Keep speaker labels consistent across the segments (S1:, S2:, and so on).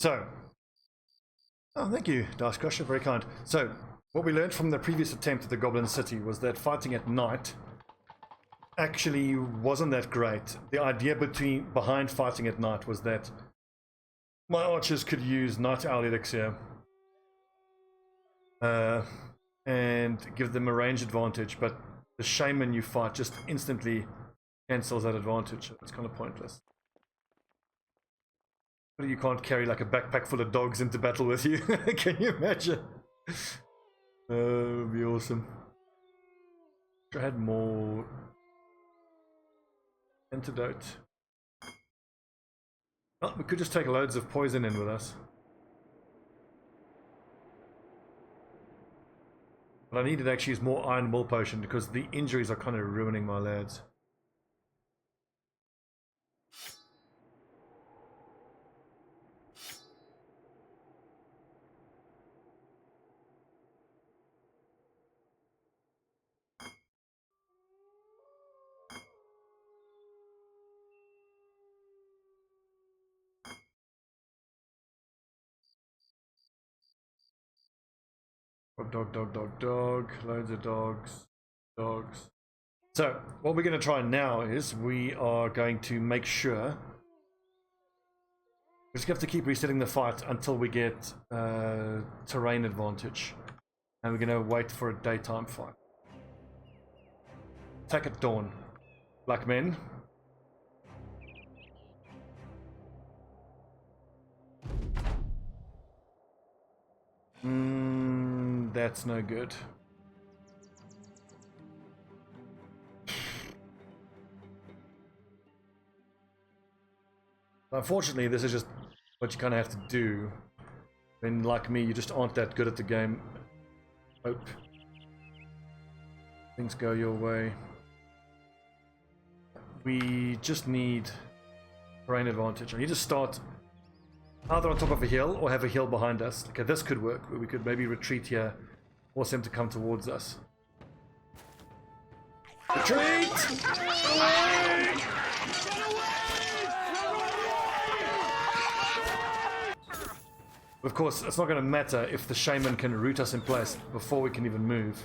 S1: So, oh, thank you, Dice Crusher, very kind. So, what we learned from the previous attempt at the Goblin City was that fighting at night actually wasn't that great. The idea behind fighting at night was that my archers could use Night Owl Elixir and give them a range advantage, but the shaman you fight just instantly cancels that advantage. It's kind of pointless. But you can't carry like a backpack full of dogs into battle with you. Can you imagine? That would be awesome. I had more antidote. Well, we could just take loads of poison in with us. But I needed to actually use more iron will potion because the injuries are kind of ruining my lads. Dog, loads of dogs. So, what we're going to try now is we are going to make sure we just have to keep resetting the fight until we get terrain advantage. And we're going to wait for a daytime fight. Attack at dawn. Black men. That's no good. Unfortunately, this is just what you kind of have to do. When, like me, you just aren't that good at the game. Hope things go your way. We just need terrain advantage. I need to start either on top of a hill or have a hill behind us. Okay, this could work. We could maybe retreat here, force them to come towards us. Retreat! Away! Of course, it's not going to matter if the shaman can root us in place before we can even move.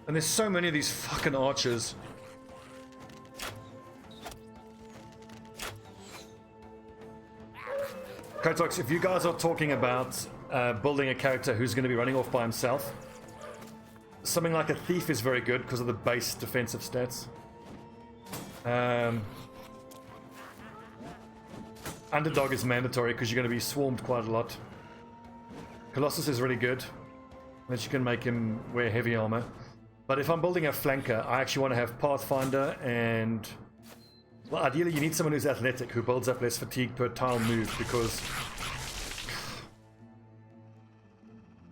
S1: And there's so many of these fucking archers. Kotox, if you guys are talking about building a character who's going to be running off by himself, something like a thief is very good because of the base defensive stats. Underdog is mandatory because you're going to be swarmed quite a lot. Colossus is really good, that you can make him wear heavy armor. But if I'm building a flanker, I actually want to have Pathfinder and... well, ideally you need someone who's athletic, who builds up less fatigue per tile move, because...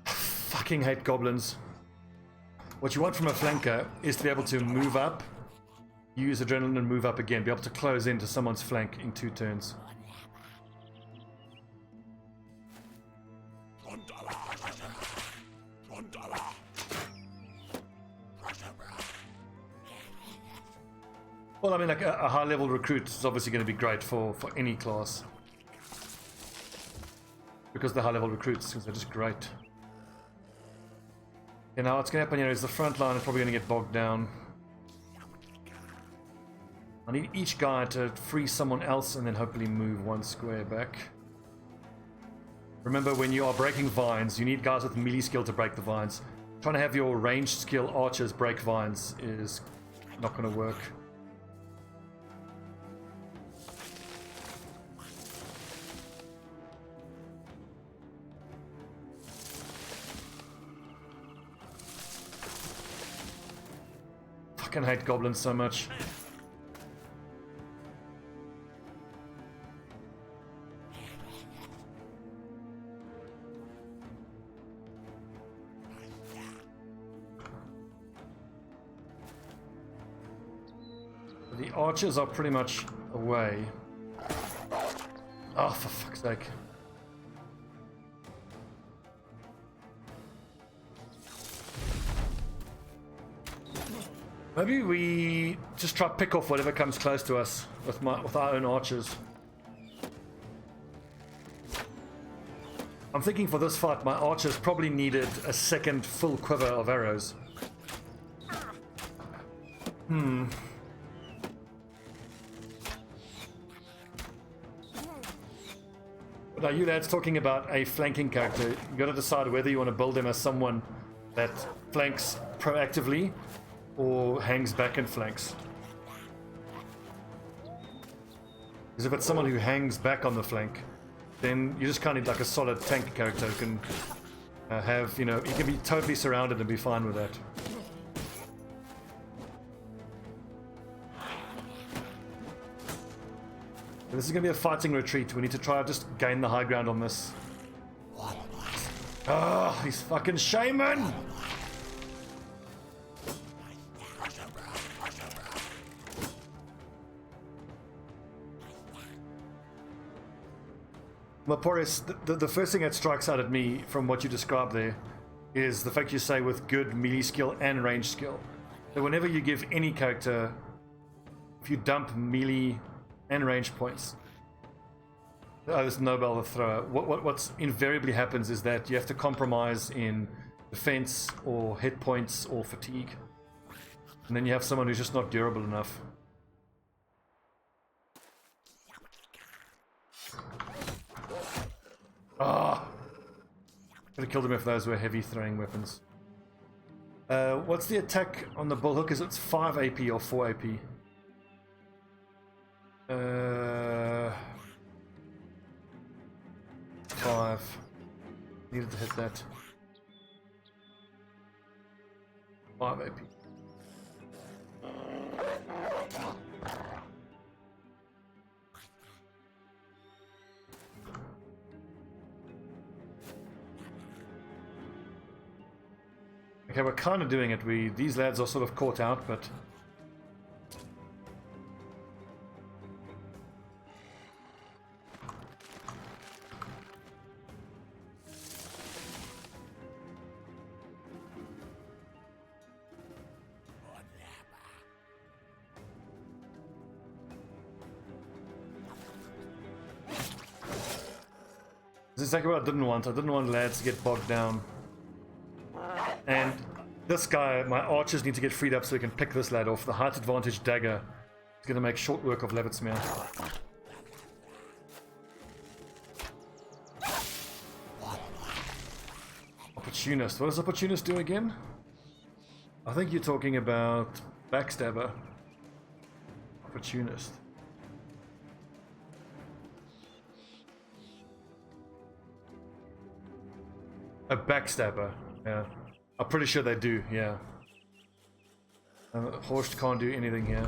S1: fucking hate goblins. What you want from a flanker is to be able to move up, use adrenaline and move up again, be able to close into someone's flank in 2 turns. Well, I mean, like a high-level recruit is obviously going to be great for any class. Because the high-level recruits, because they're just great. You know, what's going to happen here is the front line is probably going to get bogged down. I need each guy to free someone else and then hopefully move 1 square back. Remember, when you are breaking vines, you need guys with melee skill to break the vines. Trying to have your ranged skill archers break vines is not going to work. I fucking hate goblins so much. The archers are pretty much away. Oh, for fuck's sake. Maybe we just try to pick off whatever comes close to us with our own archers. I'm thinking for this fight, my archers probably needed a second full quiver of arrows. But are you lads talking about a flanking character? You gotta decide whether you want to build him as someone that flanks proactively or hangs back and flanks. Because if it's someone who hangs back on the flank, then you just kind of need like a solid tank character who can have, you know, he can be totally surrounded and be fine with that. This is going to be a fighting retreat. We need to try to just gain the high ground on this. Ah, these fucking shaman! Maporis, the first thing that strikes out at me from what you described there is the fact you say with good melee skill and range skill. That whenever you give any character, if you dump melee and range points, this Nobel the thrower, what's invariably happens is that you have to compromise in defense or hit points or fatigue. And then you have someone who's just not durable enough. Ah! Could have killed him if those were heavy throwing weapons. What's the attack on the bullhook? Is it's 5 AP or 4 AP? 5. Needed to hit that. 5 AP. Okay, we're kind of doing it. These lads are sort of caught out, but this is exactly what I didn't want. I didn't want lads to get bogged down. And this guy, my archers need to get freed up so we can pick this lad off. The height advantage dagger is going to make short work of Levitsmere. Opportunist. What does Opportunist do again? I think you're talking about Backstabber. Opportunist. A Backstabber, yeah. I'm pretty sure they do, yeah. Horst can't do anything here.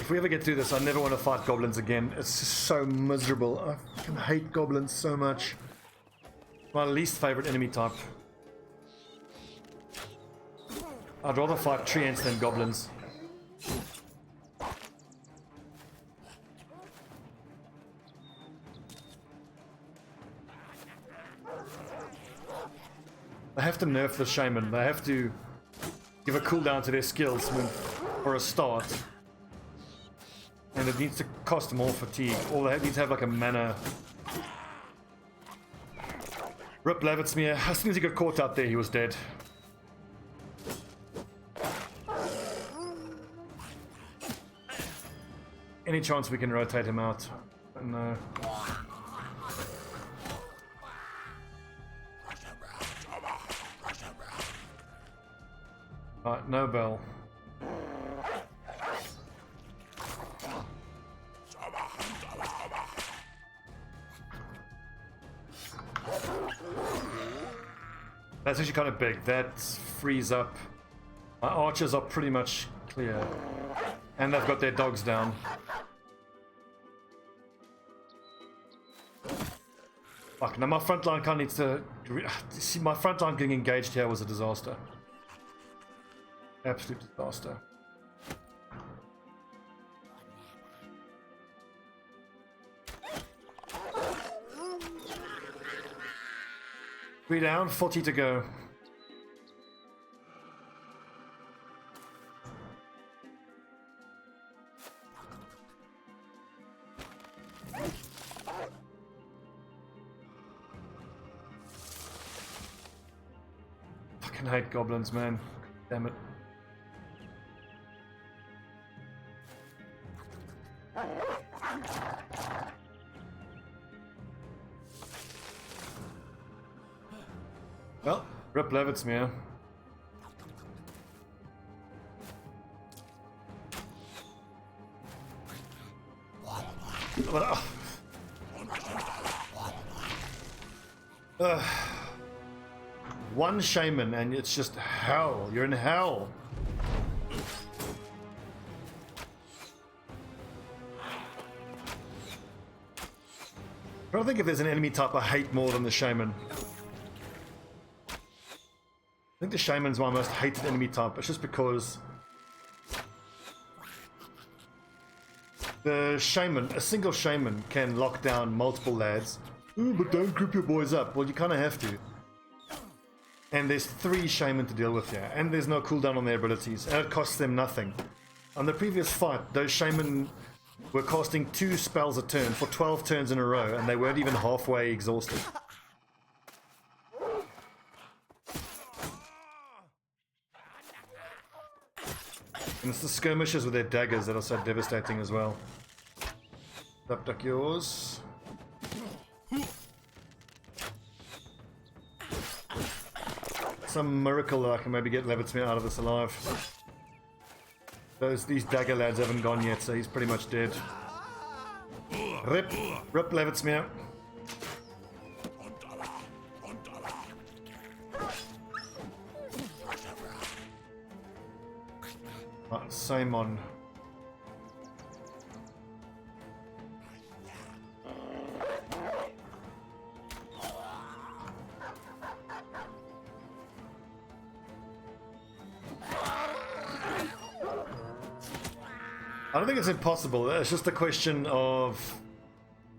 S1: If we ever get through this, I never want to fight goblins again. It's just so miserable. I fucking hate goblins so much. My least favorite enemy type. I'd rather fight treants than goblins. They have to nerf the shaman. They have to give a cooldown to their skills for a start. And it needs to cost more fatigue. Or they need to have like a mana. Rip Levitsmere. As soon as he got caught out there, he was dead. Any chance we can rotate him out? No. Alright, no bell. That's actually kind of big. That frees up. My archers are pretty much clear. And they've got their dogs down. Fuck, now my front line kind of needs to... See, my front line getting engaged here was a disaster. Absolute disaster. 3 down, 40 to go. Fucking hate goblins, man. Damn it. Well, rip Levittsmere. One shaman and it's just hell. You're in hell. I don't think if there's an enemy type I hate more than the shaman. I think the shaman's my most hated enemy type. It's just because the shaman, a single shaman can lock down multiple lads. Ooh, but don't group your boys up. Well, you kind of have to. And there's 3 shaman to deal with here, and there's no cooldown on their abilities, and it costs them nothing. On the previous fight, those shaman were casting 2 spells a turn for 12 turns in a row, and they weren't even halfway exhausted. And it's the skirmishes with their daggers that are so devastating as well. Duck yours. Some miracle that I can maybe get Levittsmere out of this alive. These dagger lads haven't gone yet, so he's pretty much dead. Rip Levittsmere. Same on. I don't think it's impossible. It's just a question of,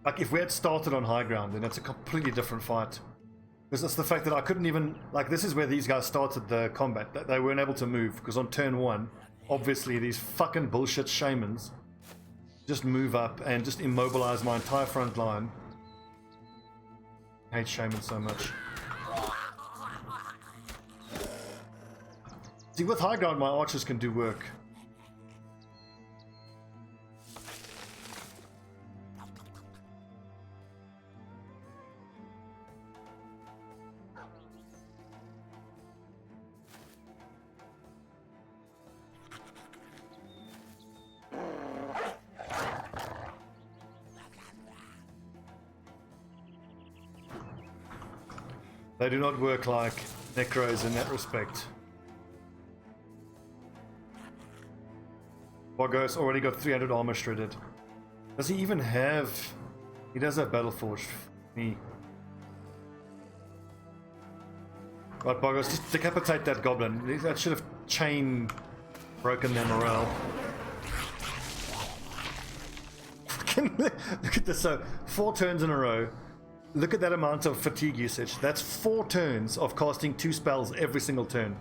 S1: like, if we had started on high ground, then it's a completely different fight. Because it's the fact that I couldn't even, like, this is where these guys started the combat. That they weren't able to move because on turn 1, obviously these fucking bullshit shamans just move up and just immobilize my entire front line. I hate shamans so much. See, with high ground, my archers can do work. They do not work like necros in that respect. Bogos already got 300 armor shredded. Does he even have... He does have Battleforged. Me. Right, Bogos, just decapitate that goblin. That should have chain broken their morale. Look at this. So, 4 turns in a row. Look at that amount of fatigue usage. That's 4 turns of casting 2 spells every single turn.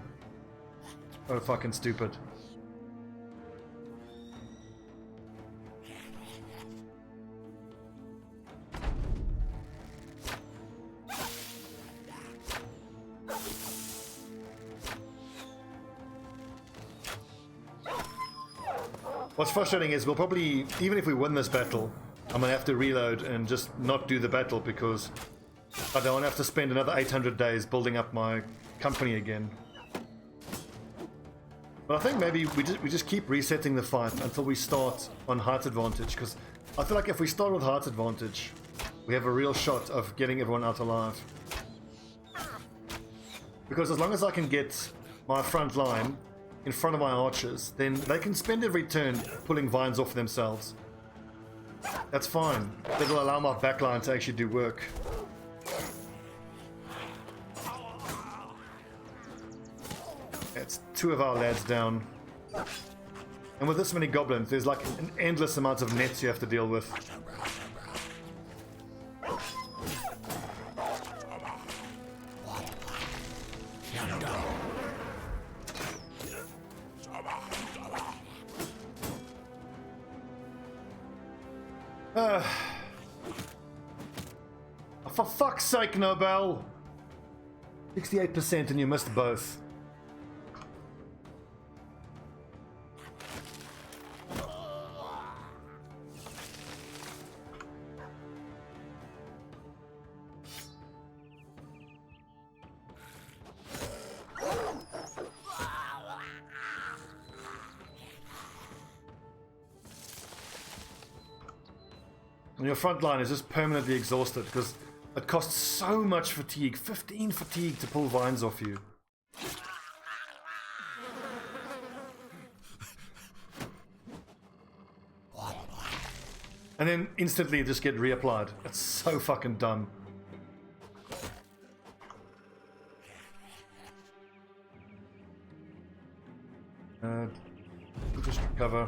S1: Oh, fucking stupid. What's frustrating is we'll probably, even if we win this battle, I'm going to have to reload and just not do the battle because I don't want to have to spend another 800 days building up my company again. But I think maybe we just keep resetting the fight until we start on height advantage, because I feel like if we start with height advantage, we have a real shot of getting everyone out alive. Because as long as I can get my front line in front of my archers, then they can spend every turn pulling vines off themselves. That's fine. That'll allow my backline to actually do work. That's 2 of our lads down. And with this many goblins, there's like an endless amount of nets you have to deal with. For fuck's sake, Nobel! 68% and you missed both. And your front line is just permanently exhausted because it costs so much fatigue. 15 fatigue to pull vines off you. And then instantly just get reapplied. It's so fucking dumb. Just recover.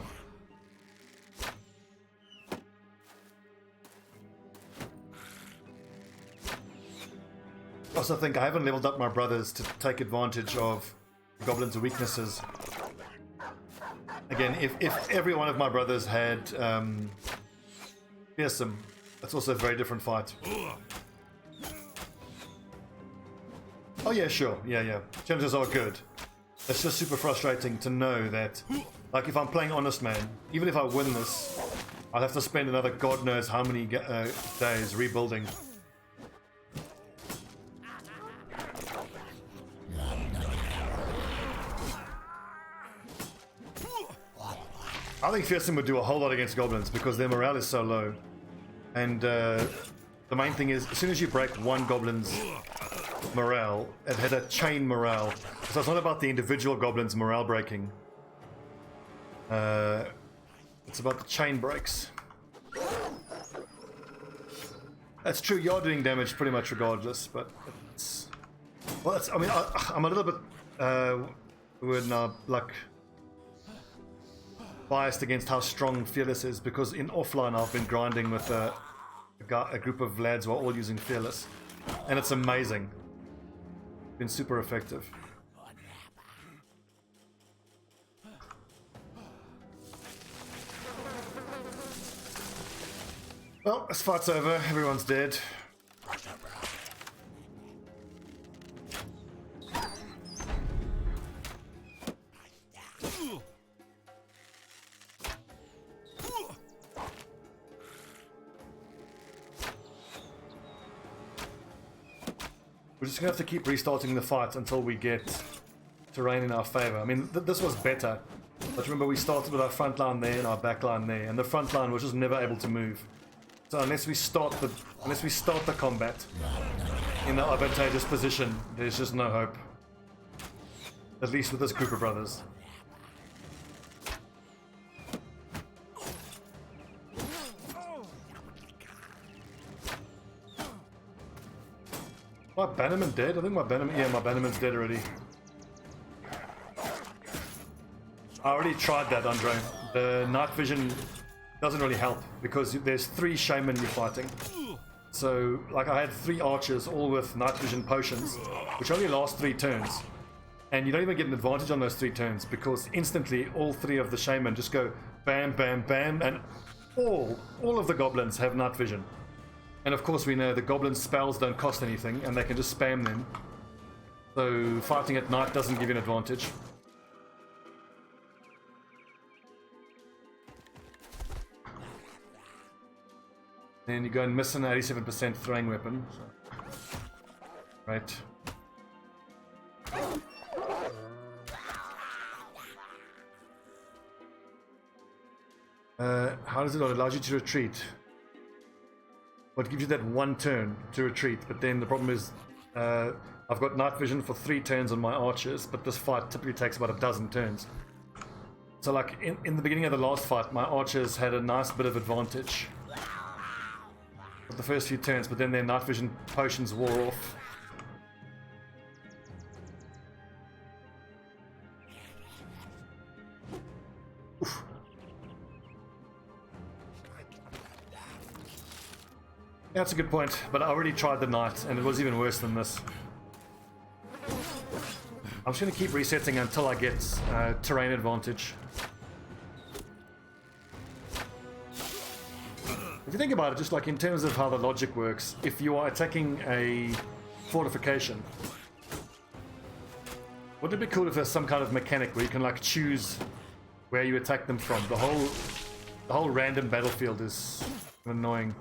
S1: I also think I haven't leveled up my brothers to take advantage of the goblins' weaknesses. Again, if every one of my brothers had fearsome, that's also a very different fight. Oh yeah, sure, yeah. Challenges are good. It's just super frustrating to know that, like, if I'm playing Honest Man, even if I win this, I'll have to spend another god knows how many days rebuilding. I think Fearsome would do a whole lot against goblins because their morale is so low. And the main thing is, as soon as you break one goblin's morale, it had a chain morale. So it's not about the individual goblin's morale breaking. It's about the chain breaks. That's true, you're doing damage pretty much regardless, but it's... Well, it's, I mean, I'm a little bit... we're now, like... biased against how strong Fearless is because in offline I've been grinding with a group of lads who are all using Fearless, and it's amazing. Been super effective. Well, this fight's over. Everyone's dead. We're just going to have to keep restarting the fight until we get terrain in our favor. I mean, this was better. But remember, we started with our front line there and our back line there, and the front line was just never able to move. So unless we start the combat in an advantageous position, there's just no hope. At least with this group of brothers. My Bannerman dead? I think my Bannerman... Yeah, my Bannerman's dead already. I already tried that, Andre. The night vision doesn't really help because there's 3 shaman you're fighting. So, like, I had 3 archers, all with night vision potions, which only last 3 turns. And you don't even get an advantage on those 3 turns because instantly all 3 of the shaman just go bam, bam, bam, and all of the goblins have night vision. And of course we know the goblin spells don't cost anything and they can just spam them. So fighting at night doesn't give you an advantage. Then you go and miss an 87% throwing weapon. So. Right. How does it allow you to retreat? Well, it gives you that 1 turn to retreat, but then the problem is I've got night vision for 3 turns on my archers, but this fight typically takes about a dozen turns. So like in the beginning of the last fight, my archers had a nice bit of advantage for the first few turns, but then their night vision potions wore off. Oof. Yeah, that's a good point, but I already tried the night and it was even worse than this. I'm just going to keep resetting until I get terrain advantage. If you think about it, just like in terms of how the logic works, if you are attacking a fortification, wouldn't it be cool if there's some kind of mechanic where you can like choose where you attack them from? The whole random battlefield is annoying.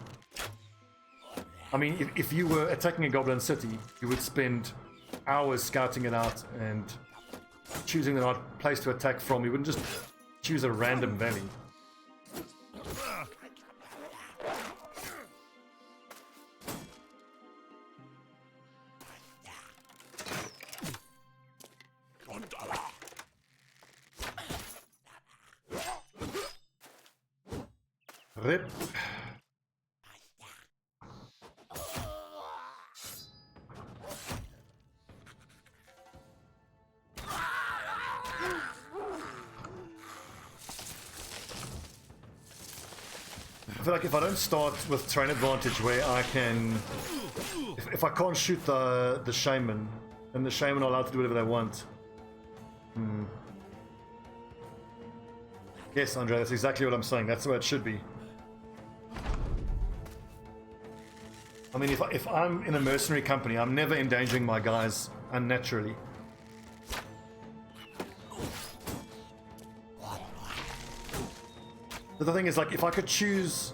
S1: I mean, if you were attacking a goblin city, you would spend hours scouting it out and choosing the right place to attack from. You wouldn't just choose a random valley. Rip. I feel like if I don't start with terrain advantage where I can... If I can't shoot the shaman, then the shaman are allowed to do whatever they want. Yes, Andre, that's exactly what I'm saying. That's the way it should be. I mean, if I'm in a mercenary company, I'm never endangering my guys unnaturally. But the thing is, like, if I could choose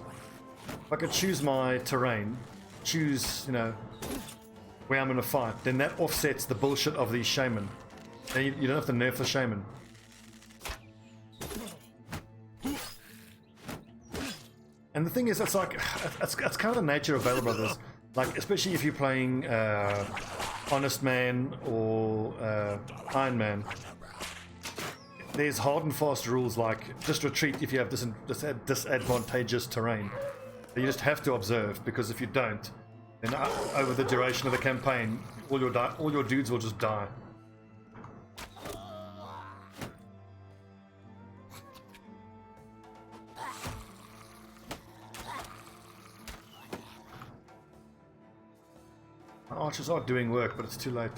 S1: my terrain, choose, you know, where I'm gonna fight, then that offsets the bullshit of these shaman. Then you don't have to nerf the shaman. And the thing is, it's like, it's kind of the nature of Battle Brothers. Like, especially if you're playing Honest Man or Iron Man. There's hard and fast rules like, just retreat if you have disadvantageous terrain. You just have to observe, because if you don't, then over the duration of the campaign, all your dudes will just die. My archers are doing work, but it's too late.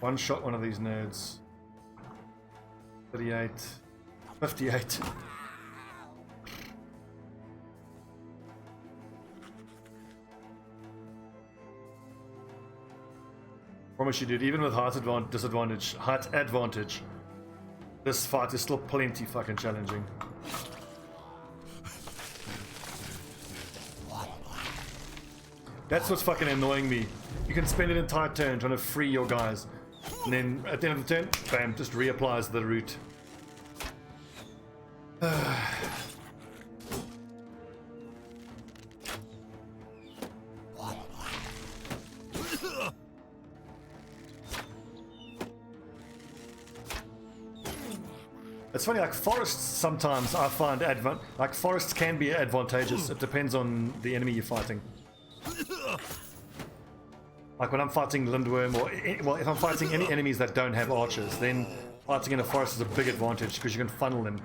S1: One shot one of these nerds. 38. 58. Promise you, dude, even with height advantage, this fight is still plenty fucking challenging. That's what's fucking annoying me. You can spend an entire turn trying to free your guys, and then at the end of the turn, bam, just reapplies the route. It's funny, like forests sometimes I find like forests can be advantageous. It depends on the enemy you're fighting. Like when I'm fighting Lindworm, or well, if I'm fighting any enemies that don't have archers, then fighting in a forest is a big advantage because you can funnel them.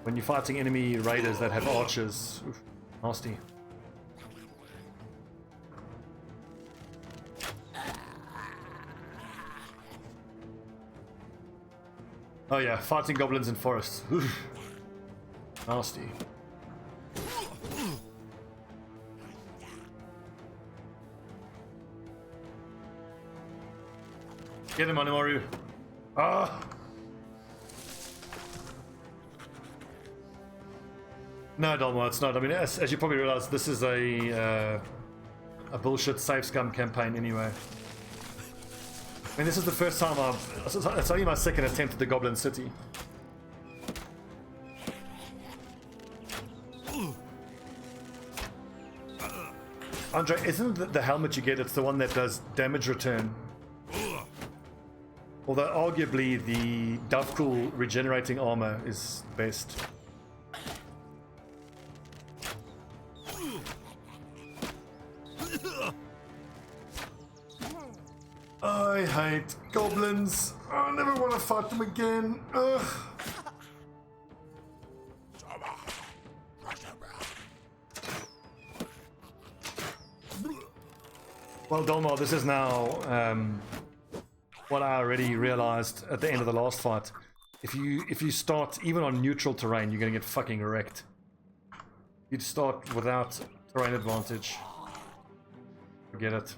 S1: When you're fighting enemy raiders that have archers, oof, nasty. Oh yeah, fighting goblins in forests. Oof. Nasty. Get him, Animaru. Ah! No, Dalma, it's not. I mean, as you probably realize, this is a bullshit save scum campaign anyway. I mean, this is the first time it's only my second attempt at the Goblin City. Andre, isn't the helmet you get, it's the one that does damage return? Although arguably the Dovecool regenerating armor is best. I hate goblins. I never want to fight them again. Ugh. Well, Dolmar, this is now what I already realized at the end of the last fight. If you start even on neutral terrain, you're gonna get fucking wrecked. You'd start without terrain advantage. Forget it.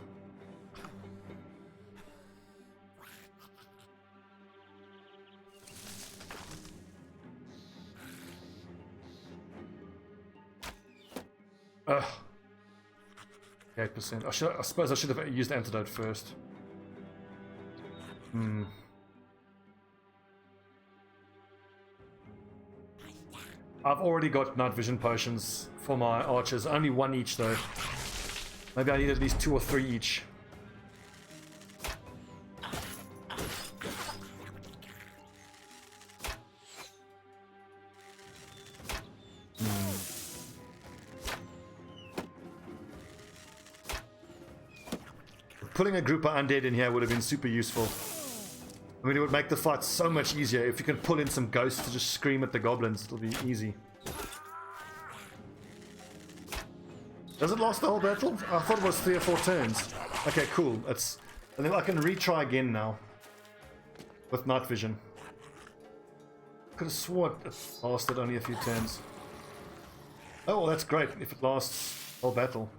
S1: Ugh. 8%. I suppose I should have used antidote first. I've already got night vision potions for my archers. Only one each though. Maybe I need at least 2 or 3 each. Putting a group of undead in here would have been super useful. I mean, it would make the fight so much easier. If you can pull in some ghosts to just scream at the goblins, it'll be easy. Does it last the whole battle? I thought it was 3 or 4 turns. Okay, cool. And then I can retry again now. With night vision. Could have sworn it lasted only a few turns. Oh, well, that's great if it lasts the whole battle.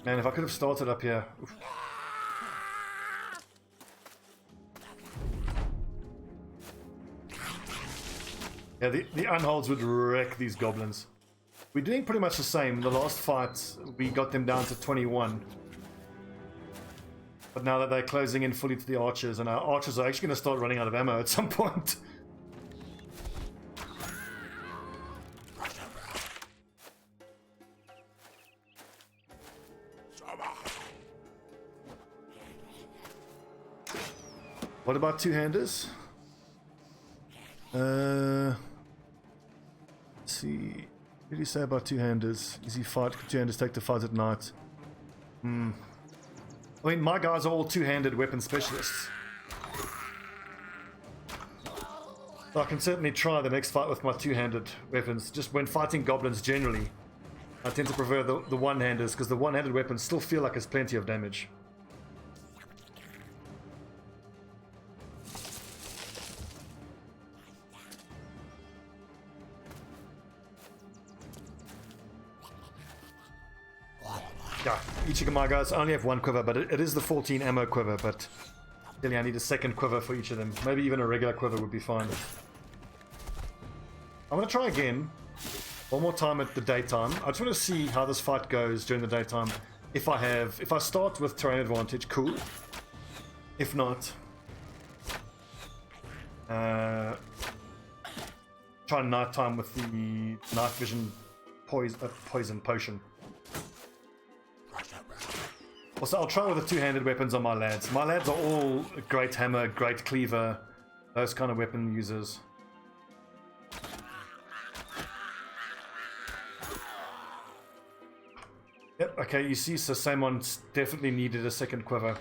S1: Man, if I could have started up here. Oof. Yeah, the unholds would wreck these goblins. We're doing pretty much the same. In the last fight, we got them down to 21. But now that they're closing in fully to the archers, and our archers are actually going to start running out of ammo at some point. What about two-handers? Let's see. What did he say about two-handers? Easy fight. Two-handers take the fight at night. I mean, my guys are all two-handed weapon specialists. So I can certainly try the next fight with my two-handed weapons. Just when fighting goblins generally, I tend to prefer the one-handers because the one-handed weapons still feel like it's plenty of damage. Yeah, each of my guys only have 1 quiver, but it is the 14 ammo quiver, but really I need a second quiver for each of them. Maybe even a regular quiver would be fine. I'm going to try again, one more time at the daytime. I just want to see how this fight goes during the daytime. If I start with terrain advantage, cool. If not, try nighttime with the night vision poison potion. Also, I'll try with the two-handed weapons on my lads. My lads are all great hammer, great cleaver, those kind of weapon users. Yep, okay, you see, so Samon's definitely needed a second quiver.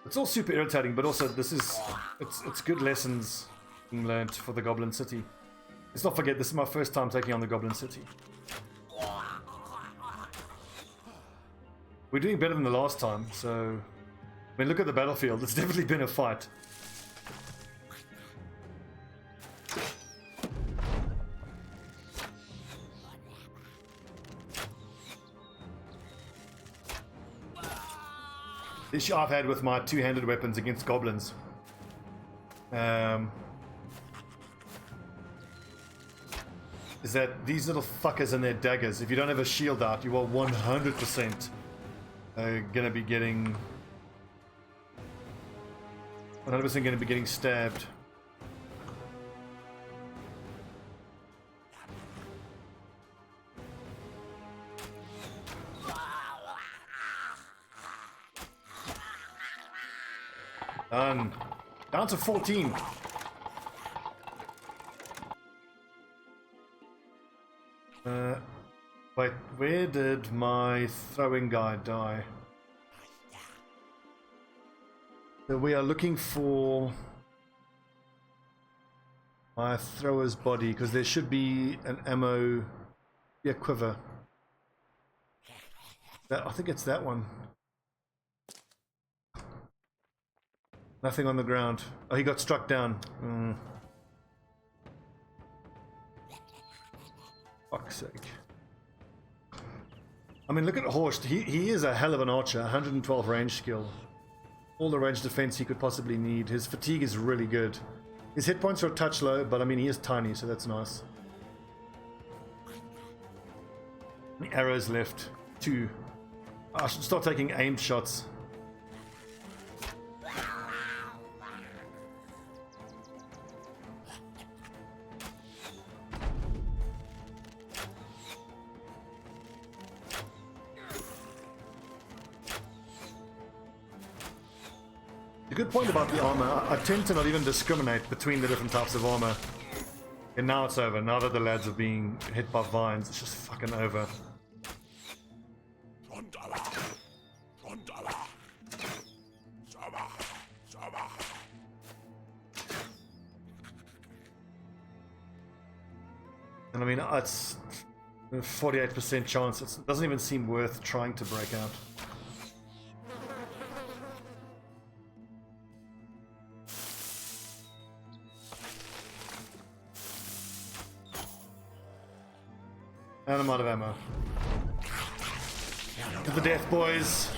S1: It's all super irritating, but also it's good lessons being learned for the Goblin City. Let's not forget, this is my first time taking on the Goblin City. We're doing better than the last time, so... I mean, look at the battlefield. It's definitely been a fight. The issue I've had with my two-handed weapons against goblins. Is that these little fuckers and their daggers, if you don't have a shield out, you are 100% gonna be getting 100% gonna be getting stabbed. Done. Down to 14. Wait, where did my throwing guy die? So we are looking for my thrower's body, because there should be an ammo, yeah, quiver. I think it's that one. Nothing on the ground. Oh, he got struck down. Fuck's sake. I mean, look at Horst. He is a hell of an archer. 112 range skill. All the range defense he could possibly need. His fatigue is really good. His hit points are a touch low, but I mean, he is tiny, so that's nice. The arrows left. 2. I should start taking aimed shots. The good point about the armor, I tend to not even discriminate between the different types of armor. And now it's over. Now that the lads are being hit by vines, it's just fucking over. And I mean, it's a 48% chance. It doesn't even seem worth trying to break out. And I'm out of ammo. To the death, boys.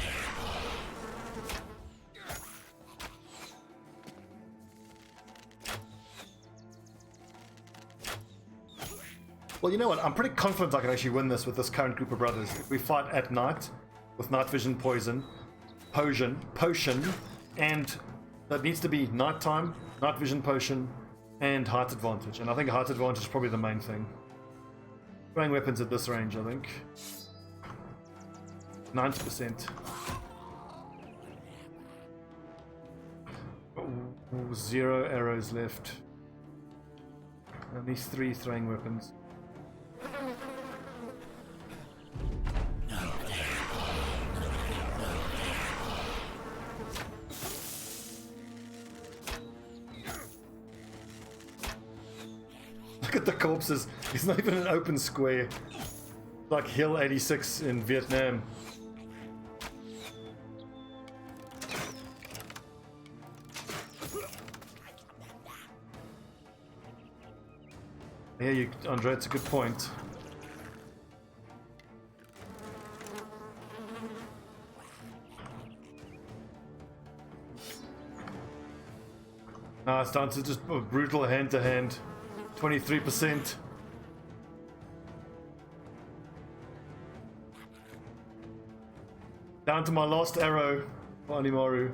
S1: Well, you know what? I'm pretty confident I can actually win this with this current group of brothers. If we fight at night with night vision, potion, and that needs to be nighttime, night vision, potion, and height advantage. And I think height advantage is probably the main thing. Throwing weapons at this range, I think. 90%. Oh, 0 arrows left. And these 3 throwing weapons. Look at the corpses. It's not even an open square. Like Hill 86 in Vietnam. Yeah, Andre, it's a good point. Nah, it's down to just a brutal hand-to-hand. 23%. Down to my last arrow, Animaru.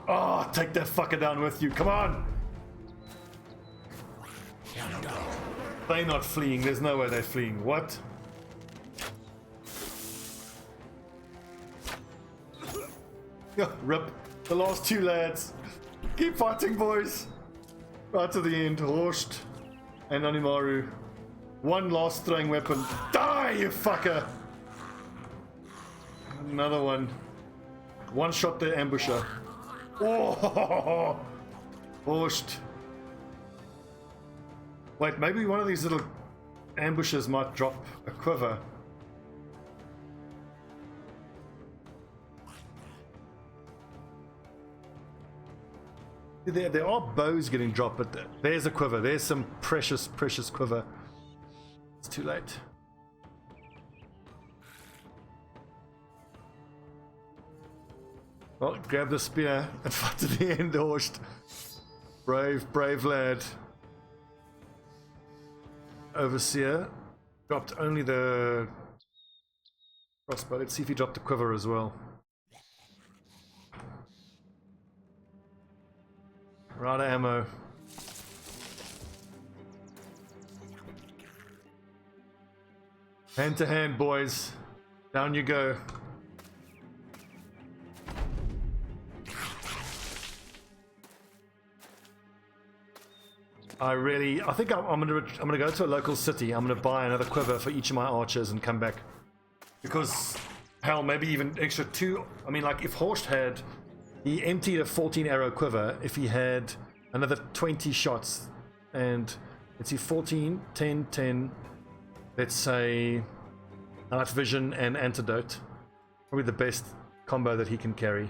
S1: Oh, take that fucker down with you. Come on! They're not fleeing. There's no way they're fleeing. What? Rip. The last 2 lads. Keep fighting, boys. Right to the end. Horst and Animaru. One last throwing weapon. Die, you fucker! Another one. One shot there, ambusher. Oh! Horst. Wait, maybe one of these little ambushers might drop a quiver. There are bows getting dropped, but there's a quiver. There's some precious, precious quiver. It's too late. Well, grab the spear and fight to the end, Horst. Brave, brave lad. Overseer dropped only the crossbow. Let's see if he dropped the quiver as well. Right ammo. Hand to hand, boys. Down you go. I think I'm gonna go to a local city. I'm gonna buy another quiver for each of my archers and come back. Because, hell, maybe even extra 2. I mean, like, if Horst had... He emptied a 14 arrow quiver. If he had another 20 shots, and let's see, 14, 10, 10. Let's say night vision and antidote. Probably the best combo that he can carry.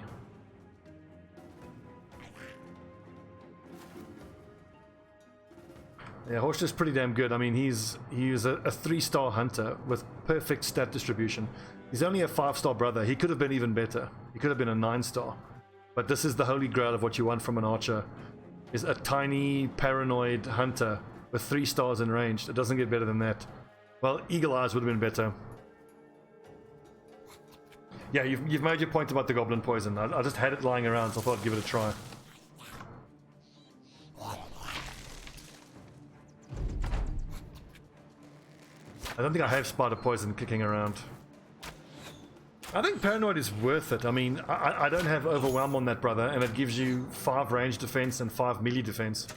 S1: Yeah, Horst is pretty damn good. I mean, he's a 3-star hunter with perfect stat distribution. He's only a 5-star brother. He could have been even better. He could have been a 9-star. But this is the holy grail of what you want from an archer, is a tiny, paranoid hunter with 3 stars in range. It doesn't get better than that. Well, Eagle Eyes would have been better. Yeah, you've made your point about the goblin poison. I just had it lying around, so I thought I'd give it a try. I don't think I have spider poison kicking around. I think paranoid is worth it. I mean, I don't have overwhelm on that, brother, and it gives you 5 range defense and 5 melee defense.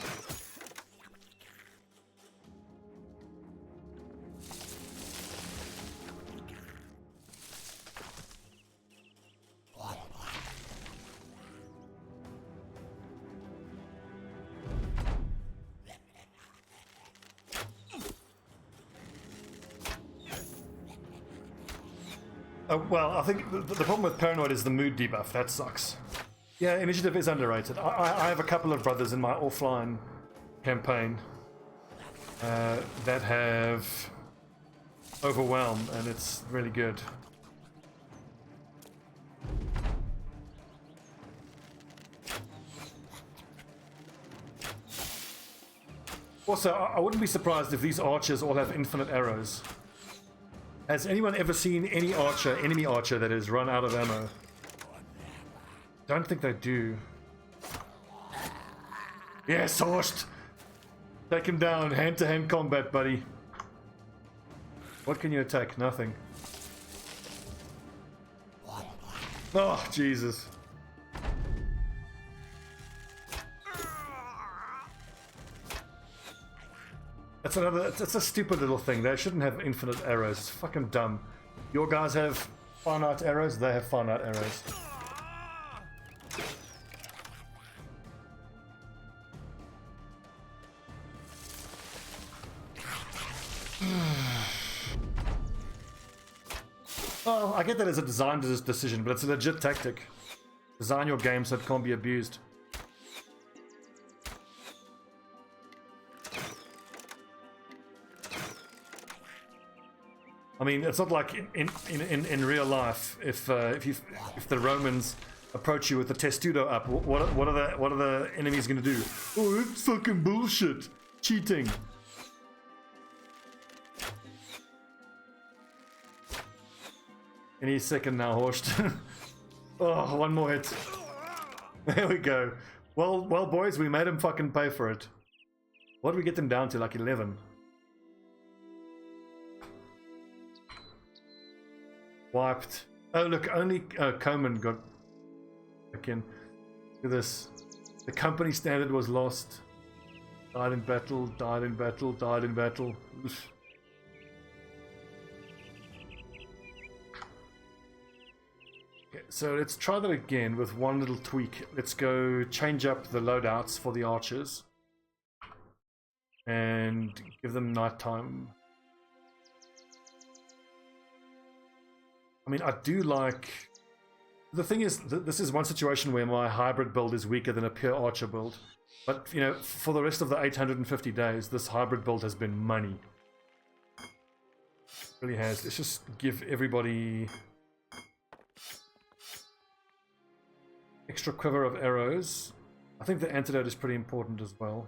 S1: Well, I think the problem with paranoid is the mood debuff. That sucks. Yeah, initiative is underrated. I have a couple of brothers in my offline campaign that have overwhelm, and it's really good. Also, I wouldn't be surprised if these archers all have infinite arrows. Has anyone ever seen any archer, enemy archer, that is run out of ammo? Don't think they do. Yes, Horst! Take him down, hand-to-hand combat, buddy. What can you attack? Nothing. Oh, Jesus. That's a stupid little thing. They shouldn't have infinite arrows. It's fucking dumb. Your guys have finite arrows, they have finite arrows. Well, I get that as a design decision, but it's a legit tactic. Design your game so it can't be abused. I mean, it's not like in real life. If the Romans approach you with the testudo up, what are the enemies going to do? Oh, it's fucking bullshit, cheating. Any second now, Horst. Oh, one more hit. There we go. Well, boys, we made him fucking pay for it. What did we get them down to? Like 11. Wiped. Oh look, only Coman got back in. Look at this. The company standard was lost. Died in battle, died in battle, died in battle. Oof. Okay, so let's try that again with one little tweak. Let's go change up the loadouts for the archers and give them nighttime. I mean, I do like... The thing is, this is one situation where my hybrid build is weaker than a pure archer build. But, you know, for the rest of the 850 days, this hybrid build has been money. It really has. Let's just give everybody extra quiver of arrows. I think the antidote is pretty important as well.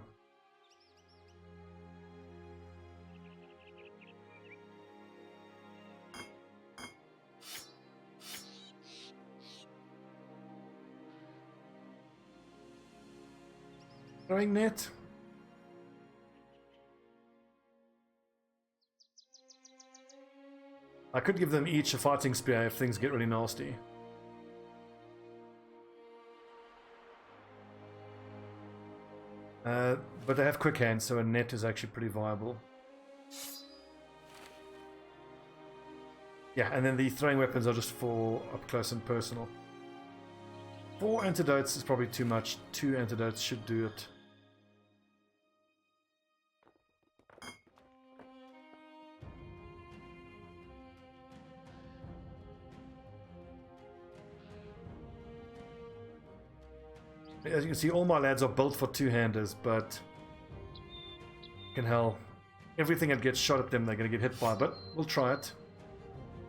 S1: Throwing net. I could give them each a fighting spear if things get really nasty. But they have quick hands, so a net is actually pretty viable. Yeah, and then the throwing weapons are just for up close and personal. 4 antidotes is probably too much. 2 antidotes should do it. As you can see, all my lads are built for two-handers, but fucking hell, everything that gets shot at them, they're going to get hit by. But we'll try it.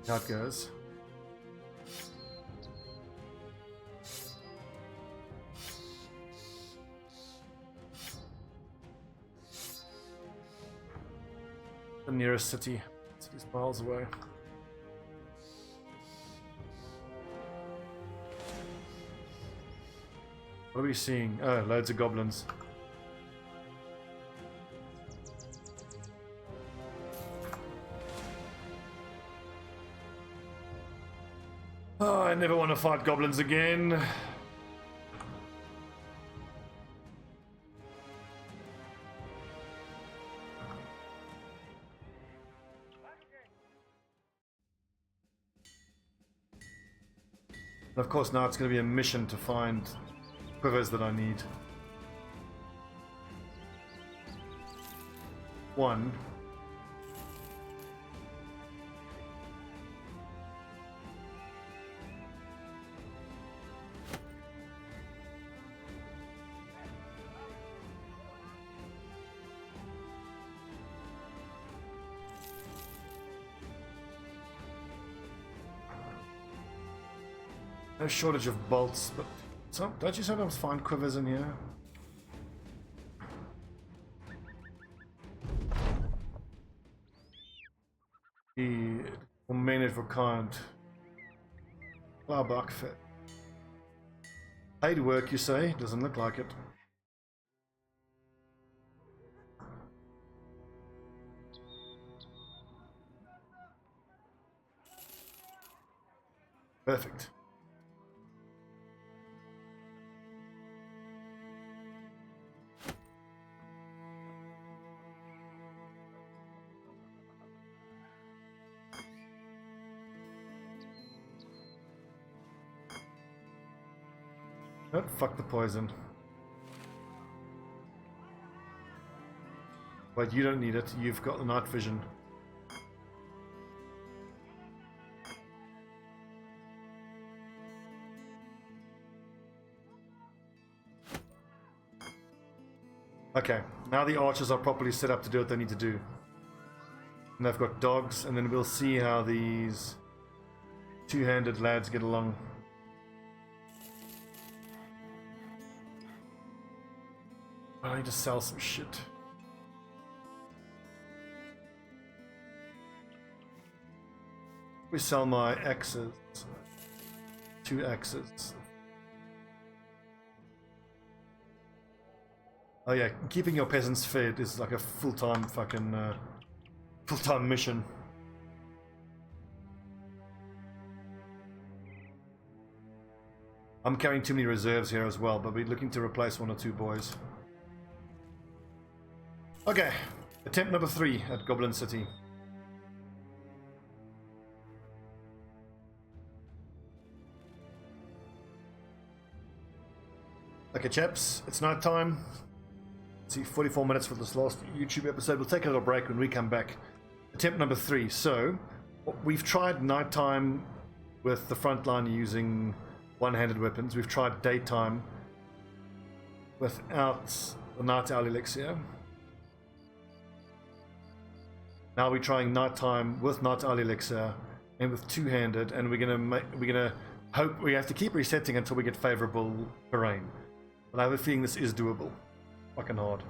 S1: See how it goes. The nearest city. City's miles away. What are we seeing? Oh, loads of goblins. Oh, I never want to fight goblins again. And of course, now it's going to be a mission to find quivers that I need. One. No shortage of bolts, but don't you sometimes find quivers in here? The minute for kind. Clawback fit. Paid work, you say? Doesn't look like it. Perfect. Oh, fuck the poison. Wait, you don't need it. You've got the night vision. Okay, now the archers are properly set up to do what they need to do. And they've got dogs, and then we'll see how these two-handed lads get along. I need to sell some shit. We sell my axes. 2 axes. Oh yeah, keeping your peasants fed is like a full-time fucking full-time mission. I'm carrying too many reserves here as well, but we're looking to replace 1 or 2 boys. Okay, attempt number 3 at Goblin City. Okay, chaps, it's night time. Let's see, 44 minutes for this last YouTube episode. We'll take a little break when we come back. Attempt number 3. So, we've tried nighttime with the front line using one-handed weapons. We've tried daytime without the night owl elixir. Now we're trying nighttime with night owl elixir and with two-handed, and we're gonna hope we have to keep resetting until we get favorable terrain. But I have a feeling this is doable. Fucking hard.